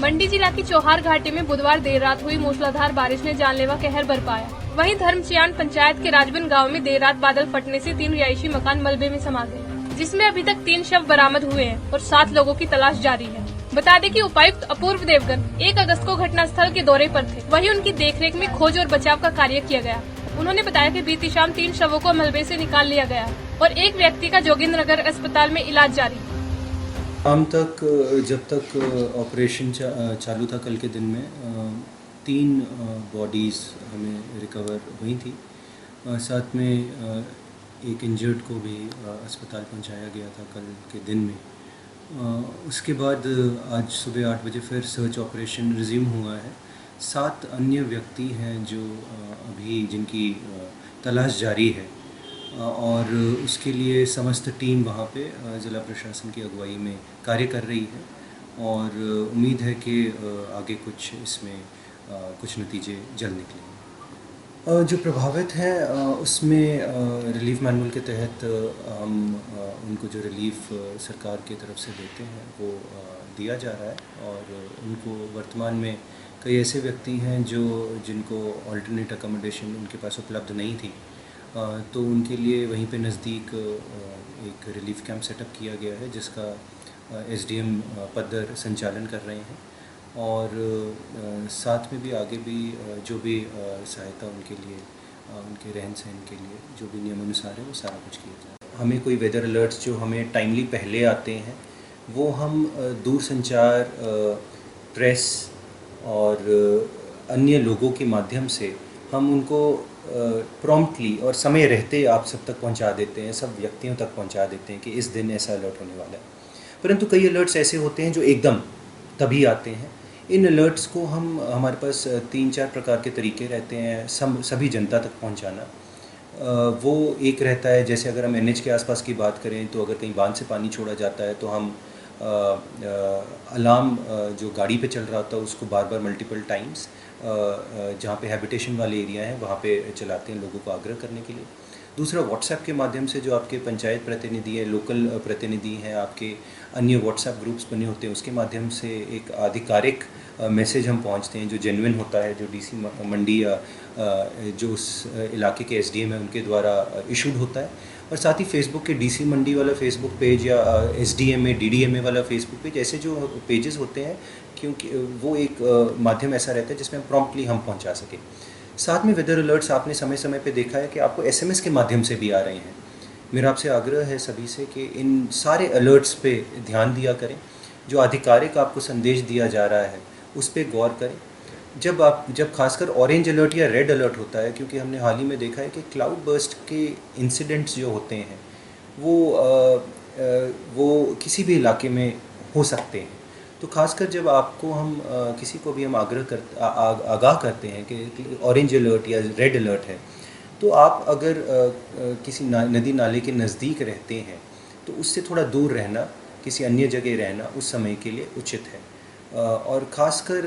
मंडी जिला की चौहार घाटी में बुधवार देर रात हुई मूसलाधार बारिश ने जानलेवा कहर बरपाया। वहीं धर्मचियान पंचायत के राजबन गांव में देर रात बादल फटने से 3 रिहायशी मकान मलबे में समा गए, जिसमें अभी तक 3 शव बरामद हुए हैं और 7 लोगों की तलाश जारी है। बता दें कि उपायुक्त अपूर्व देवगन 1 अगस्त को घटनास्थल के दौरे पर थे। वहीं उनकी देखरेख में खोज और बचाव का कार्य किया गया। उन्होंने बताया कि बीती शाम 3 शवों को मलबे से निकाल लिया गया और एक व्यक्ति का जोगिंद्रनगर अस्पताल में इलाज जारी। शाम तक जब तक ऑपरेशन चालू था कल के दिन में 3 बॉडीज़ हमें रिकवर हुई थी। साथ में एक इंजर्ड को भी अस्पताल पहुंचाया गया था कल के दिन में। उसके बाद आज सुबह 8 बजे फिर सर्च ऑपरेशन रिज्यूम हुआ है। 7 अन्य व्यक्ति हैं जो अभी जिनकी तलाश जारी है और उसके लिए समस्त टीम वहाँ पे ज़िला प्रशासन की अगुवाई में कार्य कर रही है और उम्मीद है कि आगे कुछ इसमें कुछ नतीजे जल्द निकलेंगे। जो प्रभावित हैं उसमें रिलीफ मैनुअल के तहत हम उनको जो रिलीफ सरकार की तरफ से देते हैं वो दिया जा रहा है और उनको वर्तमान में कई ऐसे व्यक्ति हैं जिनको ऑल्टरनेट अकोमोडेशन उनके पास उपलब्ध नहीं थी, तो उनके लिए वहीं पे नज़दीक एक रिलीफ कैंप सेटअप किया गया है जिसका एसडीएम पद्दर संचालन कर रहे हैं और साथ में भी आगे भी जो भी सहायता उनके लिए उनके रहन सहन के लिए जो भी नियमानुसार है वो सारा कुछ किया जाए। हमें कोई वेदर अलर्ट्स जो हमें टाइमली पहले आते हैं वो हम दूरसंचार प्रेस और अन्य लोगों के माध्यम से हम उनको प्रॉम्प्टली और समय रहते आप सब तक पहुंचा देते हैं, सब व्यक्तियों तक पहुंचा देते हैं कि इस दिन ऐसा अलर्ट होने वाला है। परंतु कई अलर्ट्स ऐसे होते हैं जो एकदम तभी आते हैं। इन अलर्ट्स को हमारे पास 3-4 प्रकार के तरीके रहते हैं सभी जनता तक पहुंचाना। वो एक रहता है, जैसे अगर हम एनएच के आसपास की बात करें तो अगर कहीं बांध से पानी छोड़ा जाता है तो हम अलार्म जो गाड़ी पे चल रहा होता है उसको बार बार मल्टीपल टाइम्स जहाँ पे हैबिटेशन वाले एरिया हैं वहाँ पे चलाते हैं लोगों को आग्रह करने के लिए। दूसरा व्हाट्सएप के माध्यम से जो आपके पंचायत प्रतिनिधि हैं, लोकल प्रतिनिधि हैं, आपके अन्य व्हाट्सएप ग्रुप्स बने होते हैं उसके माध्यम से एक आधिकारिक मैसेज हम पहुंचते हैं जो जेन्युइन होता है, जो डीसी मंडी या जो उस इलाके के एसडीएम है उनके द्वारा इशूड होता है। और साथ ही फेसबुक के डीसी मंडी वाला फेसबुक पेज या एसडीएमए डीडीएमए वाला फेसबुक पेज, ऐसे जो पेजेस होते हैं क्योंकि वो एक माध्यम ऐसा रहता है जिसमें प्रॉम्प्टली हम पहुंचा सकें। साथ में वेदर अलर्ट्स आपने समय समय पे देखा है कि आपको एसएमएस के माध्यम से भी आ रहे हैं। मेरा आपसे आग्रह है सभी से कि इन सारे अलर्ट्स पे ध्यान दिया करें। जो आधिकारिक आपको संदेश दिया जा रहा है उस पर गौर करें। जब खासकर ऑरेंज अलर्ट या रेड अलर्ट होता है, क्योंकि हमने हाल ही में देखा है कि क्लाउड बर्स्ट के इंसिडेंट्स जो होते हैं वो किसी भी इलाके में हो सकते हैं। तो खासकर जब आपको हम किसी को भी हम आगाह करते हैं कि ऑरेंज अलर्ट या रेड अलर्ट है, तो आप अगर किसी नदी नाले के नज़दीक रहते हैं तो उससे थोड़ा दूर रहना, किसी अन्य जगह रहना उस समय के लिए उचित है। और ख़ासकर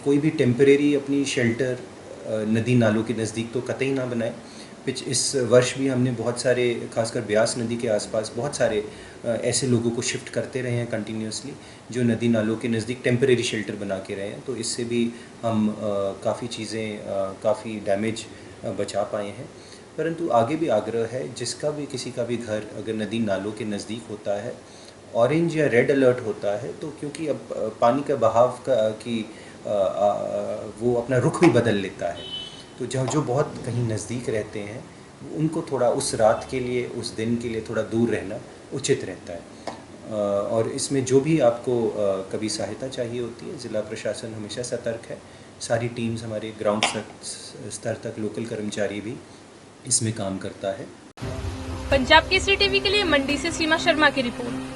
कोई भी टेम्परेरी अपनी शेल्टर नदी नालों के नज़दीक तो कतई ना बनाएं। इस वर्ष भी हमने बहुत सारे, खासकर ब्यास नदी के आसपास बहुत सारे ऐसे लोगों को शिफ्ट करते रहे हैं कंटिन्यूसली जो नदी नालों के नज़दीक टेम्परेरी शेल्टर बना के रहे हैं। तो इससे भी हम काफ़ी चीज़ें, काफ़ी डैमेज बचा पाए हैं। परंतु आगे भी आग्रह है, जिसका भी किसी का भी घर अगर नदी नालों के नज़दीक होता है, ऑरेंज या रेड अलर्ट होता है, तो क्योंकि अब पानी का बहाव वो अपना रुख भी बदल लेता है, तो जो बहुत कहीं नज़दीक रहते हैं उनको थोड़ा उस रात के लिए, उस दिन के लिए थोड़ा दूर रहना उचित रहता है। और इसमें जो भी आपको कभी सहायता चाहिए होती है, ज़िला प्रशासन हमेशा सतर्क है। सारी टीम्स, हमारे ग्राउंड स्तर तक लोकल कर्मचारी भी इसमें काम करता है। पंजाब केसरी टीवी के लिए मंडी से सीमा शर्मा की रिपोर्ट।